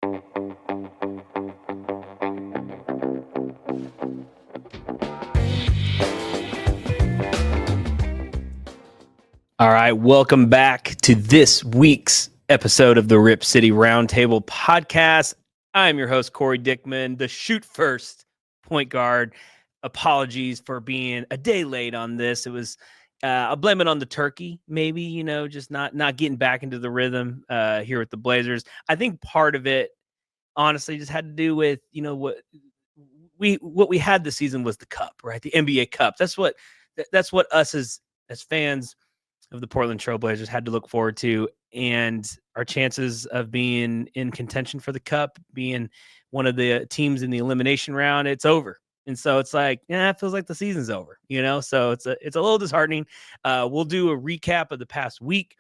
All right, welcome back to this week's episode of the Rip City Roundtable Podcast. I'm your host, Corey Dickman, the shoot first point guard. Apologies for being a day late on this. It was, I'll blame it on the turkey, maybe, just not getting back into the rhythm here with the Blazers. I think part of it, honestly, just had to do with, what we had this season was the cup, right? The NBA Cup. That's what us as fans of the Portland Trail Blazers had to look forward to, and our chances of being in contention for the cup, being one of the teams in the elimination round, it's over. And so it's like, it feels like the season's over, so it's a little disheartening. We'll do a recap of the past week,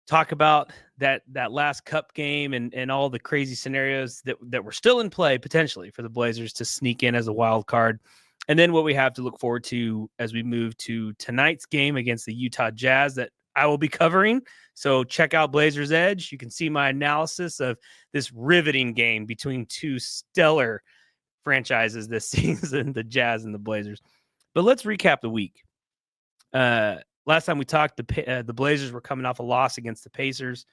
talk about that last cup game and all the crazy scenarios that were still in play potentially for the Blazers to sneak in as a wild card. And then what we have to look forward to as we move to tonight's game against the Utah Jazz that I will be covering. So check out Blazers Edge. You can see my analysis of this riveting game between two stellar franchises this season, the Jazz and the Blazers. But let's recap the week. Last time we talked, the Blazers were coming off a loss against the Pacers,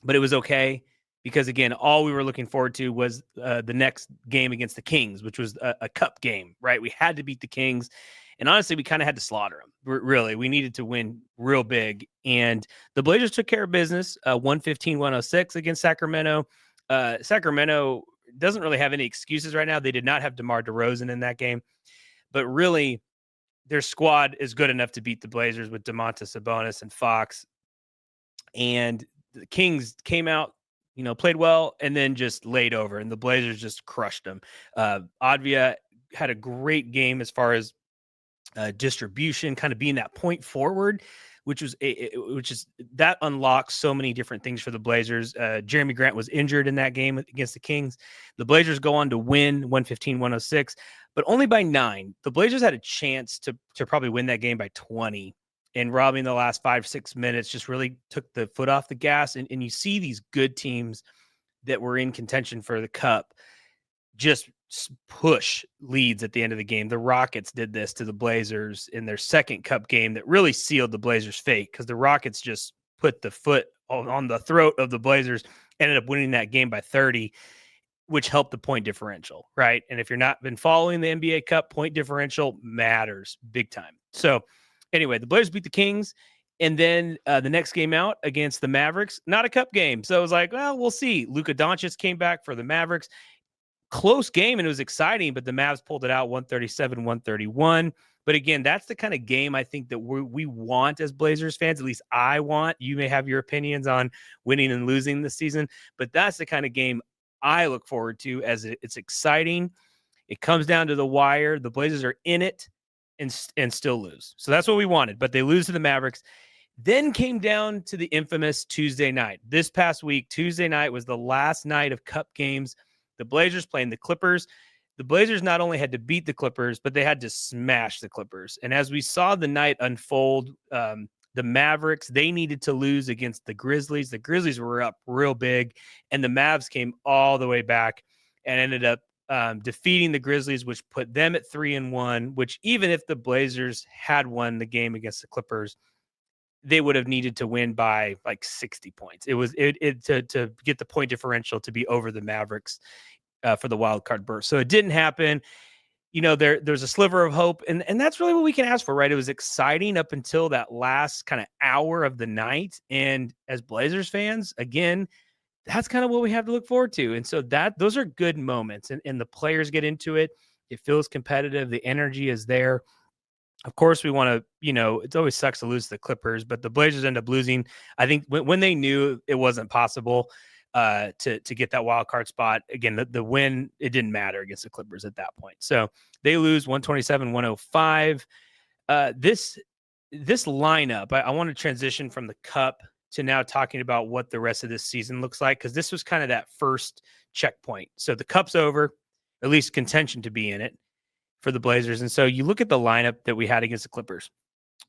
but it was okay. Because, again, all we were looking forward to was the next game against the Kings, which was a cup game, right? We had to beat the Kings. And honestly, we kind of had to slaughter them. Really, we needed to win real big. And the Blazers took care of business, 115-106 against Sacramento. Sacramento doesn't really have any excuses right now. They did not have DeMar DeRozan in that game. But really, their squad is good enough to beat the Blazers with Domantas Sabonis and Fox. And the Kings came out, played well, and then just laid over, and the Blazers just crushed them. Advia had a great game as far as distribution, kind of being that point forward, which is that unlocks so many different things for the Blazers. Jeremy Grant was injured in that game against the Kings. The Blazers go on to win 115-106, but only by 9. The Blazers had a chance to probably win that game by 20. And robbing the last 5-6 minutes just really took the foot off the gas. And you see these good teams that were in contention for the cup just push leads at the end of the game. The Rockets did this to the Blazers in their second cup game that really sealed the Blazers' fate, because the Rockets just put the foot on the throat of the Blazers, ended up winning that game by 30, which helped the point differential, right? And if you're not been following the NBA Cup, point differential matters big time. So anyway, the Blazers beat the Kings, and then the next game out against the Mavericks, not a cup game. So it was like, well, we'll see. Luka Doncic came back for the Mavericks. Close game, and it was exciting, but the Mavs pulled it out 137-131. But again, that's the kind of game I think that we want as Blazers fans. At least I want. You may have your opinions on winning and losing this season, but that's the kind of game I look forward to, as it's exciting. It comes down to the wire. The Blazers are in it and still lose. So that's what we wanted, but they lose to the Mavericks. Then came down to the infamous Tuesday night. This past week, Tuesday night was the last night of cup games. The Blazers playing the Clippers. The Blazers not only had to beat the Clippers, but they had to smash the Clippers. And as we saw the night unfold, the Mavericks, they needed to lose against the Grizzlies. The Grizzlies were up real big, and the Mavs came all the way back and ended up defeating the Grizzlies, which put them at 3-1, which even if the Blazers had won the game against the Clippers, they would have needed to win by like 60 points. It was to get the point differential to be over the Mavericks for the wild card berth. So it didn't happen. There's a sliver of hope, and that's really what we can ask for, right? It was exciting up until that last kind of hour of the night. And as Blazers fans, again, that's kind of what we have to look forward to. And so those are good moments, and the players get into it. It feels competitive. The energy is there. Of course, we want to, it always sucks to lose to the Clippers, but the Blazers end up losing. I think when they knew it wasn't possible to get that wild card spot, again, the win, it didn't matter against the Clippers at that point. So they lose 127-105. This lineup, I want to transition from the Cup to now talking about what the rest of this season looks like, because this was kind of that first checkpoint. So the Cup's over, at least contention to be in it for the Blazers. And so you look at the lineup that we had against the Clippers,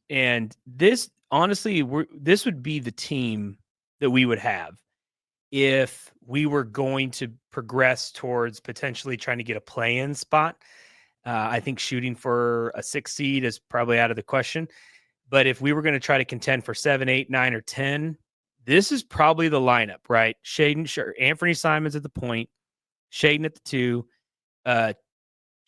and this, honestly, this would be the team that we would have if we were going to progress towards potentially trying to get a play-in spot. I think shooting for a 6 seed is probably out of the question. But if we were going to try to contend for 7, 8, 9, or 10, this is probably the lineup, right? Anthony Simons at the point, Shaden at the 2,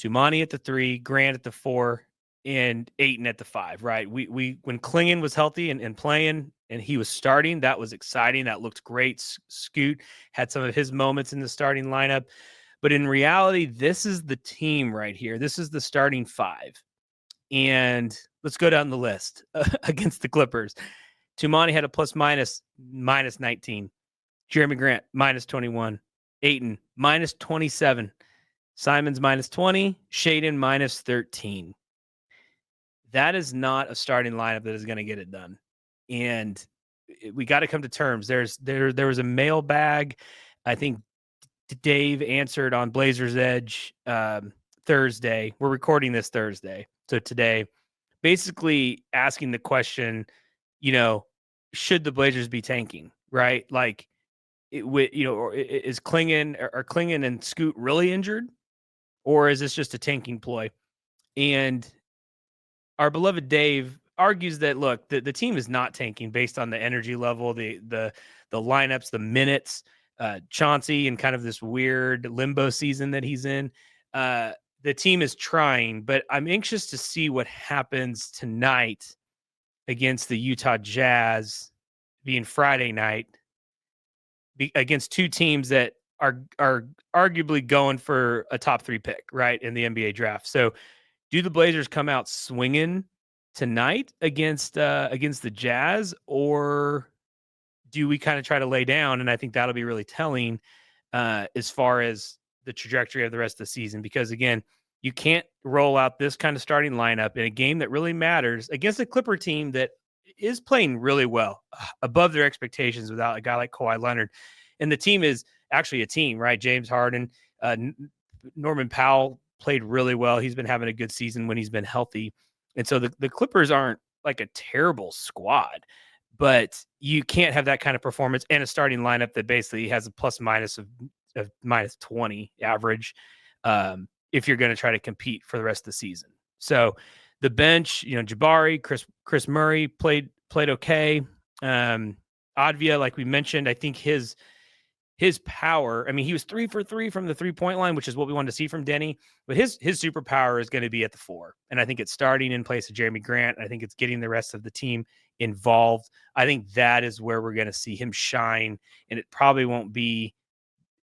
Tumani at the 3, Grant at the 4, and Ayton at the 5, right? We when Klingon was healthy and playing and he was starting, that was exciting. That looked great. Scoot had some of his moments in the starting lineup. But in reality, this is the team right here. This is the starting 5. And let's go down the list against the Clippers. Tumani had a minus 19. Jeremy Grant, minus 21. Ayton, minus 27. Simons, minus 20. Shaden, minus 13. That is not a starting lineup that is going to get it done. And we got to come to terms. There was a mailbag. I think Dave answered on Blazers Edge Thursday. We're recording this Thursday. So today, basically asking the question, should the Blazers be tanking, right? Like, is Klingon and Scoot really injured? Or is this just a tanking ploy? And our beloved Dave argues that, look, the team is not tanking based on the energy level, the lineups, the minutes, Chauncey and kind of this weird limbo season that he's in. The team is trying, but I'm anxious to see what happens tonight against the Utah Jazz, being Friday night, against two teams that are arguably going for a top 3 pick, right, in the NBA draft. So do the Blazers come out swinging tonight against the Jazz, or do we kind of try to lay down? And I think that'll be really telling as far as the trajectory of the rest of the season, because again, you can't roll out this kind of starting lineup in a game that really matters against a Clipper team that is playing really well, above their expectations, without a guy like Kawhi Leonard. And the team is actually a team, right? James Harden, Norman Powell played really well. He's been having a good season when he's been healthy. And so the Clippers aren't like a terrible squad, but you can't have that kind of performance and a starting lineup that basically has a plus minus of minus 20 average if you're going to try to compete for the rest of the season. So the bench, Jabari, Chris Murray played okay. Advia, like we mentioned, I think his power, I mean, he was 3 for 3 from the 3-point line, which is what we wanted to see from Denny, but his superpower is going to be at the 4. And I think it's starting in place of Jeremy Grant. I think it's getting the rest of the team involved. I think that is where we're going to see him shine. And it probably won't be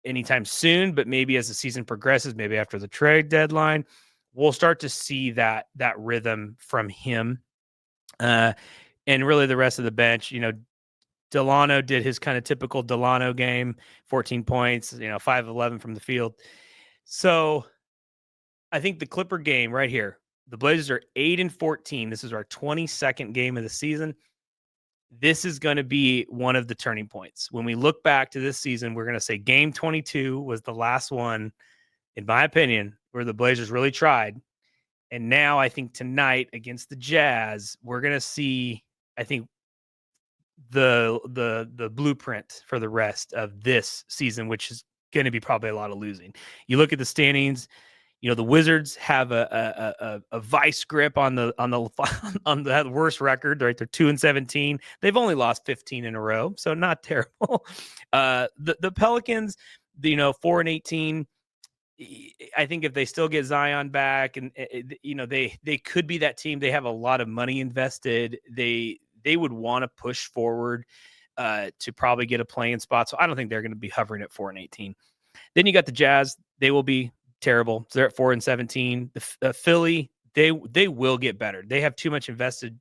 anytime soon, but maybe as the season progresses, maybe after the trade deadline, we'll start to see that rhythm from him. And really the rest of the bench, Delano did his kind of typical Delano game, 14 points, 5-11 from the field. So I think the Clipper game right here, the Blazers are 8-14. This is our 22nd game of the season. This is going to be one of the turning points. When we look back to this season, we're going to say game 22 was the last one, in my opinion, where the Blazers really tried. And now I think tonight against the Jazz, we're going to see, I think, the blueprint for the rest of this season, which is going to be probably a lot of losing. You look at the standings, the Wizards have a vice grip on the worst record, right? They're 2-17. They've only lost 15 in a row, so not terrible. The Pelicans, 4-18. I think if they still get Zion back, and they could be that team. They have a lot of money invested. They would want to push forward to probably get a play-in spot. So I don't think they're going to be hovering at 4-18. Then you got the Jazz. They will be terrible. So they're at 4-17. The Philly, they will get better. They have too much invested,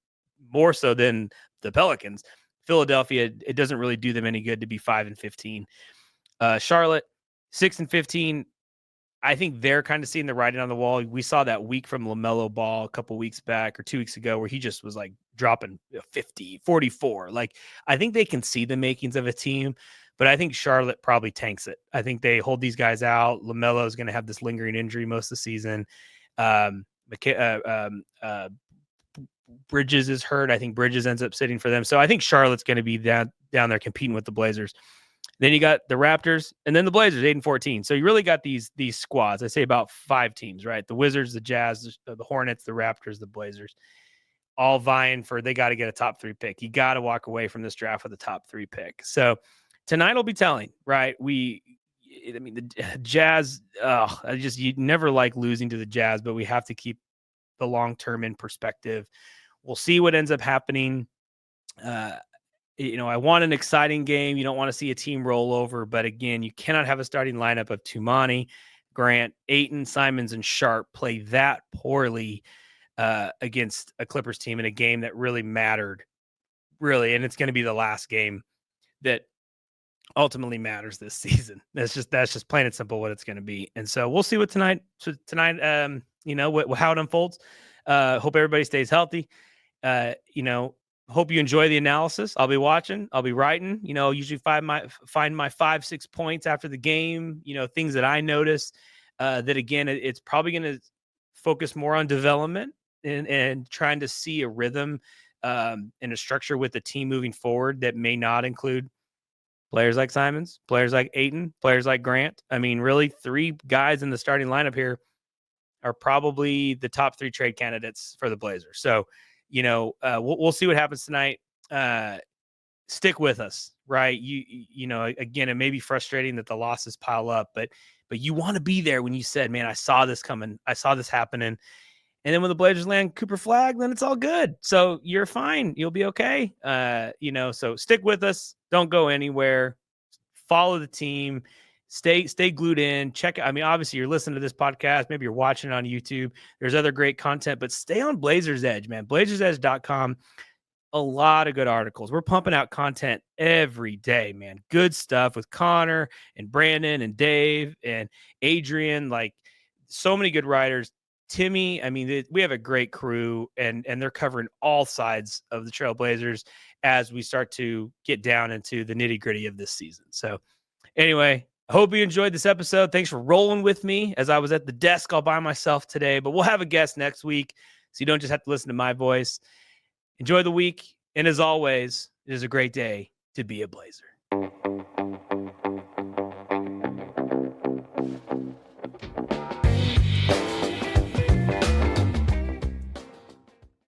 more so than the Pelicans. Philadelphia, it doesn't really do them any good to be 5-15. Charlotte, 6-15. I think they're kind of seeing the writing on the wall. We saw that week from LaMelo Ball a couple weeks back or 2 weeks ago where he just was like dropping 50, 44. Like, I think they can see the makings of a team, but I think Charlotte probably tanks it. I think they hold these guys out. LaMelo is going to have this lingering injury most of the season. Bridges is hurt. I think Bridges ends up sitting for them. So I think Charlotte's going to be down there competing with the Blazers. Then you got the Raptors, and then the Blazers, 8-14. So you really got these squads. I say about 5 teams, right? The Wizards, the Jazz, the Hornets, the Raptors, the Blazers, all vying for, they got to get a top 3 pick. You got to walk away from this draft with a top 3 pick. So tonight will be telling, right? The Jazz, you never like losing to the Jazz, but we have to keep the long-term in perspective. We'll see what ends up happening. I want an exciting game. You don't want to see a team roll over, but again, you cannot have a starting lineup of Tumani, Grant, Ayton, Simons, and Sharp play that poorly against a Clippers team in a game that really mattered, really. And it's going to be the last game that ultimately matters this season. That's just plain and simple what it's going to be. And so we'll see what tonight, how it unfolds. Hope everybody stays healthy. Hope you enjoy the analysis. I'll be watching. I'll be writing. Usually find my 5-6 points after the game. Things that I notice. That again, it's probably going to focus more on development and trying to see a rhythm and a structure with the team moving forward that may not include players like Simons, players like Ayton, players like Grant. I mean, really, 3 guys in the starting lineup here are probably the top 3 trade candidates for the Blazers. So. We'll see what happens tonight. Stick with us, right? Again, it may be frustrating that the losses pile up, but you want to be there when you said, man, I saw this coming. I saw this happening. And then when the Blazers land Cooper Flag, then it's all good. So you're fine. You'll be okay. So stick with us. Don't go anywhere. Follow the team. Stay glued in. Check. I mean, obviously you're listening to this podcast. Maybe you're watching it on YouTube. There's other great content, but stay on Blazers Edge, man. BlazersEdge.com. A lot of good articles. We're pumping out content every day, man. Good stuff with Connor and Brandon and Dave and Adrian. Like, so many good writers. Timmy. I mean, we have a great crew, and they're covering all sides of the Trailblazers as we start to get down into the nitty gritty of this season. So anyway, I hope you enjoyed this episode. Thanks for rolling with me as I was at the desk all by myself today, but we'll have a guest next week, so you don't just have to listen to my voice. Enjoy the week. And as always, it is a great day to be a Blazer.